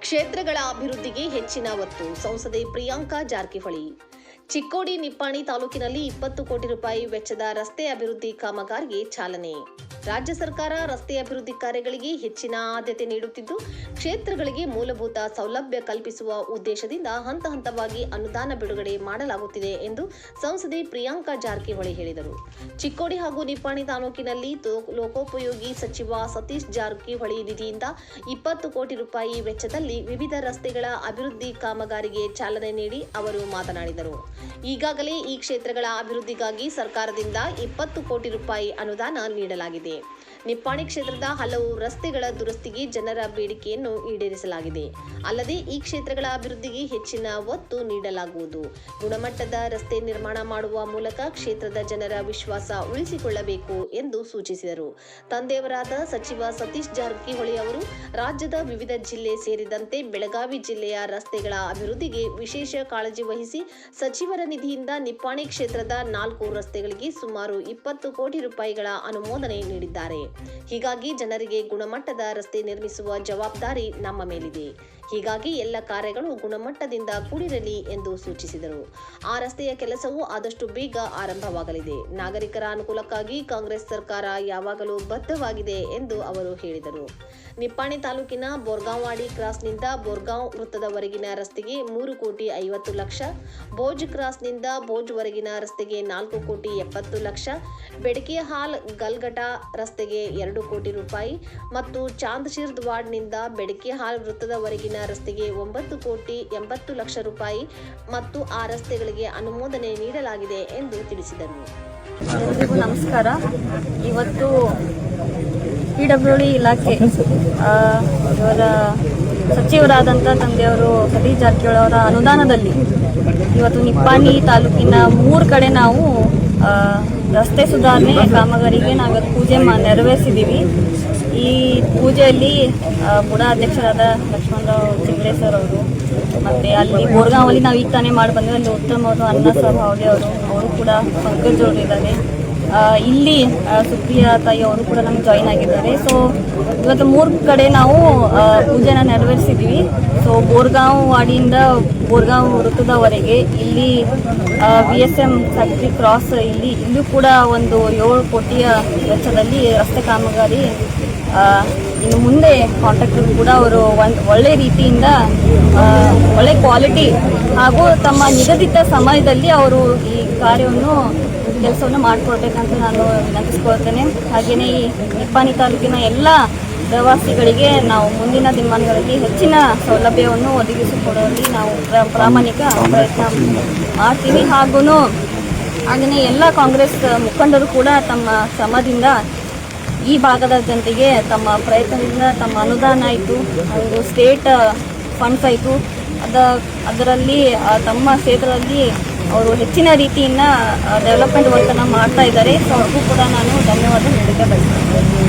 ಕ್ಷೇತ್ರಗಳ ಅಭಿವೃದ್ಧಿಗೆ ಹೆಚ್ಚಿನ ಒತ್ತು. ಸಂಸದೆ ಪ್ರಿಯಾಂಕಾ ಜಾರಕಿಹೊಳಿ. ಚಿಕ್ಕೋಡಿ ನಿಪ್ಪಾಣಿ ತಾಲೂಕಿನಲ್ಲಿ 20 ಕೋಟಿ ರೂಪಾಯಿ ವೆಚ್ಚದ ರಸ್ತೆ ಅಭಿವೃದ್ಧಿ ಕಾಮಗಾರಿಗೆ ಚಾಲನೆ. ರಾಜ್ಯ ಸರ್ಕಾರ ರಸ್ತೆ ಅಭಿವೃದ್ಧಿ ಕಾರ್ಯಗಳಿಗೆ ಹೆಚ್ಚಿನ ಆದ್ಯತೆ ನೀಡುತ್ತಿದ್ದು, ಕ್ಷೇತ್ರಗಳಿಗೆ ಮೂಲಭೂತ ಸೌಲಭ್ಯ ಕಲ್ಪಿಸುವ ಉದ್ದೇಶದಿಂದ ಹಂತ ಹಂತವಾಗಿ ಅನುದಾನ ಬಿಡುಗಡೆ ಮಾಡಲಾಗುತ್ತಿದೆ ಎಂದು ಸಂಸದೆ ಪ್ರಿಯಾಂಕಾ ಜಾರಕಿಹೊಳಿ ಹೇಳಿದರು. ಚಿಕ್ಕೋಡಿ ಹಾಗೂ ನಿಪ್ಪಾಣಿ ತಾಲೂಕಿನಲ್ಲಿ ಲೋಕೋಪಯೋಗಿ ಸಚಿವ ಸತೀಶ್ ಜಾರಕಿಹೊಳಿ ನಿಧಿಯಿಂದ 20 ಕೋಟಿ ರೂಪಾಯಿ ವೆಚ್ಚದಲ್ಲಿ ವಿವಿಧ ರಸ್ತೆಗಳ ಅಭಿವೃದ್ಧಿ ಕಾಮಗಾರಿಗೆ ಚಾಲನೆ ನೀಡಿ ಅವರು ಮಾತನಾಡಿದರು. ಈಗಾಗಲೇ ಈ ಕ್ಷೇತ್ರಗಳ ಅಭಿವೃದ್ಧಿಗಾಗಿ ಸರ್ಕಾರದಿಂದ 20 ಕೋಟಿ ರೂಪಾಯಿ ಅನುದಾನ ನೀಡಲಾಗಿದೆ. ನಿಪ್ಪಾಣಿ ಕ್ಷೇತ್ರದ ಹಲವು ರಸ್ತೆಗಳ ದುರಸ್ತಿಗೆ ಜನರ ಬೇಡಿಕೆಯನ್ನು ಈಡೇರಿಸಲಾಗಿದೆ. ಅಲ್ಲದೆ ಈ ಕ್ಷೇತ್ರಗಳ ಅಭಿವೃದ್ಧಿಗೆ ಹೆಚ್ಚಿನ ಒತ್ತು ನೀಡಲಾಗುವುದು. ಗುಣಮಟ್ಟದ ರಸ್ತೆ ನಿರ್ಮಾಣ ಮಾಡುವ ಮೂಲಕ ಕ್ಷೇತ್ರದ ಜನರ ವಿಶ್ವಾಸ ಉಳಿಸಿಕೊಳ್ಳಬೇಕು ಎಂದು ಸೂಚಿಸಿದರು. ತಂದೆಯವರಾದ ಸಚಿವ ಸತೀಶ್ ಜಾರಕಿಹೊಳಿ ಅವರು ರಾಜ್ಯದ ವಿವಿಧ ಜಿಲ್ಲೆ ಸೇರಿದಂತೆ ಬೆಳಗಾವಿ ಜಿಲ್ಲೆಯ ರಸ್ತೆಗಳ ಅಭಿವೃದ್ಧಿಗೆ ವಿಶೇಷ ಕಾಳಜಿ ವಹಿಸಿ ಸಚಿವರ ನಿಧಿಯಿಂದ ನಿಪ್ಪಾಣಿ ಕ್ಷೇತ್ರದ 4 ರಸ್ತೆಗಳಿಗೆ ಸುಮಾರು 20 ಕೋಟಿ ರೂಪಾಯಿಗಳ ಅನುಮೋದನೆ ನೀಡಿದ್ದಾರೆ. ಹೀಗಾಗಿ ಜನರಿಗೆ ಗುಣಮಟ್ಟದ ರಸ್ತೆ ನಿರ್ಮಿಸುವ ಜವಾಬ್ದಾರಿ ನಮ್ಮ ಮೇಲಿದೆ. ಹೀಗಾಗಿ ಎಲ್ಲ ಕಾರ್ಯಗಳು ಗುಣಮಟ್ಟದಿಂದ ಕೂಡಿರಲಿ ಎಂದು ಸೂಚಿಸಿದರು. ಆ ರಸ್ತೆಯ ಕೆಲಸವು ಆದಷ್ಟು ಬೇಗ ಆರಂಭವಾಗಲಿದೆ. ನಾಗರಿಕರ ಅನುಕೂಲಕ್ಕಾಗಿ ಕಾಂಗ್ರೆಸ್ ಸರ್ಕಾರ ಯಾವಾಗಲೂ ಬದ್ಧವಾಗಿದೆ ಎಂದು ಅವರು ಹೇಳಿದರು. ನಿಪ್ಪಾಣಿ ತಾಲೂಕಿನ ಬೋರ್ಗಾಂವಾಡಿ ಕ್ರಾಸ್ನಿಂದ ಬೋರ್ಗಾಂವ್ ವೃತ್ತದವರೆಗಿನ ರಸ್ತೆಗೆ 3 ಕೋಟಿ 50 ಲಕ್ಷ, ಭೋಜ್ ಕ್ರಾಸ್ನಿಂದ ಭೋಜ್ವರೆಗಿನ ರಸ್ತೆಗೆ 4 ಕೋಟಿ 70 ಲಕ್ಷ, ಬೆಡಕಿಹಾಲ್ ಗಲ್ಗಟ ರಸ್ತೆಗೆ 2 ಕೋಟಿ ರೂಪಾಯಿ ಮತ್ತು ಚಾಂದಶಿರ್ದ್ ವಾರ್ಡ್ನಿಂದ ಬೆಡಕಿಹಾಲ್ ವೃತ್ತದವರೆಗಿನ ರಸ್ತೆಗೆ 9 ಕೋಟಿ 80 ಲಕ್ಷ ರೂಪಾಯಿ ಮತ್ತು ಆ ರಸ್ತೆಗಳಿಗೆ ಅನುಮೋದನೆ ನೀಡಲಾಗಿದೆ ಎಂದು ತಿಳಿಸಿದರು. ಎಲ್ಲರಿಗೂ ನಮಸ್ಕಾರ. ಇವತ್ತು PWD ಇಲಾಖೆ ಇವರ ಸಚಿವರಾದಂಥ ತಂದೆಯವರು ಸತೀಶ್ ಜಾರಕಿಹೊಳಿ ಅವರ ಅನುದಾನದಲ್ಲಿ ಇವತ್ತು ನಿಪ್ಪಾಣಿ ತಾಲೂಕಿನ 3 ಕಡೆ ನಾವು ರಸ್ತೆ ಸುಧಾರಣೆ ಕಾಮಗಾರಿಗೆ ನಾವು ಪೂಜೆ ನೆರವೇರಿಸಿದ್ದೀವಿ. ಈ ಪೂಜೆಯಲ್ಲಿ ಬುಡ ಅಧ್ಯಕ್ಷರಾದ ಲಕ್ಷ್ಮಣರಾವ್ ಚಿಂಗ್ರೆ ಸರ್ ಅವರು ಮತ್ತು ಅಲ್ಲಿ ಬೋರ್ಗಾಂವಲ್ಲಿ ನಾವು ಈಗ ತಾನೇ ಮಾಡಿ ಬಂದಿದ್ದೀವಿ. ಅಲ್ಲಿ ಉತ್ತಮ ಅವರು ಅನ್ನ ಸಾಬ್ ಹಾವಳಿ ಅವರು ಕೂಡ ಪಂಕಜ್ ಅವರು ಇದ್ದಾರೆ. ಇಲ್ಲಿ ಸುಪ್ರಿಯಾ ತಾಯಿ ಅವರು ಕೂಡ ನಮ್ಗೆ ಜಾಯಿನ್ ಆಗಿದ್ದಾರೆ. ಸೊ ಇವತ್ತು 3 ಕಡೆ ನಾವು ಪೂಜೆನ ನೆರವೇರಿಸಿದ್ದೀವಿ. ಸೊ ಬೋರ್ಗಾಂವ್ ವಾಡಿಯಿಂದ ಬೋರ್ಗಾಂವ್ ವೃತ್ತದವರೆಗೆ ಇಲ್ಲಿ VSM ಫ್ಯಾಕ್ಟ್ರಿ ಕ್ರಾಸ್ ಇಲ್ಲೂ ಕೂಡ ಒಂದು 7 ಕೋಟಿಯ ವೆಚ್ಚದಲ್ಲಿ ರಸ್ತೆ ಕಾಮಗಾರಿ. ಇನ್ನು ಮುಂದೆ ಕಾಂಟ್ರಾಕ್ಟರ್ ಕೂಡ ಅವರು ಒಳ್ಳೆ ರೀತಿಯಿಂದ ಒಳ್ಳೆ ಕ್ವಾಲಿಟಿ ಹಾಗೂ ತಮ್ಮ ನಿಗದಿತ ಸಮಯದಲ್ಲಿ ಅವರು ಈ ಕೆಲಸವನ್ನು ಮಾಡಿಕೊಡ್ಬೇಕಂತ ನಾನು ವಿನಂತಿಸ್ಕೊಳ್ತೇನೆ. ಹಾಗೆಯೇ ಈ ನಿಪ್ಪಾಣಿ ತಾಲೂಕಿನ ಎಲ್ಲ ಪ್ರವಾಸಿಗಳಿಗೆ ನಾವು ಮುಂದಿನ ದಿನಮಾನಗಳಲ್ಲಿ ಹೆಚ್ಚಿನ ಸೌಲಭ್ಯವನ್ನು ಒದಗಿಸಿಕೊಡುವಲ್ಲಿ ನಾವು ಪ್ರಾಮಾಣಿಕ ಪ್ರಯತ್ನ ಮಾಡ್ತೀವಿ. ಹಾಗೆಯೇ ಎಲ್ಲ ಕಾಂಗ್ರೆಸ್ ಮುಖಂಡರು ಕೂಡ ತಮ್ಮ ಶ್ರಮದಿಂದ ಈ ಭಾಗದ ಜನತೆಗೆ ತಮ್ಮ ಪ್ರಯತ್ನದಿಂದ ತಮ್ಮ ಅನುದಾನ ಆಯಿತು, ಒಂದು ಸ್ಟೇಟ್ ಫಂಡ್ಸ್ ಆಯಿತು, ಅದರಲ್ಲಿ ತಮ್ಮ ಕ್ಷೇತ್ರದಲ್ಲಿ ಅವರು ಹೆಚ್ಚಿನ ರೀತಿಯಿಂದ ಡೆವಲಪ್ಮೆಂಟ್ ವರ್ಕನ್ನು ಮಾಡ್ತಾ ಇದ್ದಾರೆ. ಸೊ ಅವ್ರಿಗೂ ಕೂಡ ನಾನು ಧನ್ಯವಾದ ನೀಡಲಿಕ್ಕೆ ಬಯಸ್ತೇನೆ.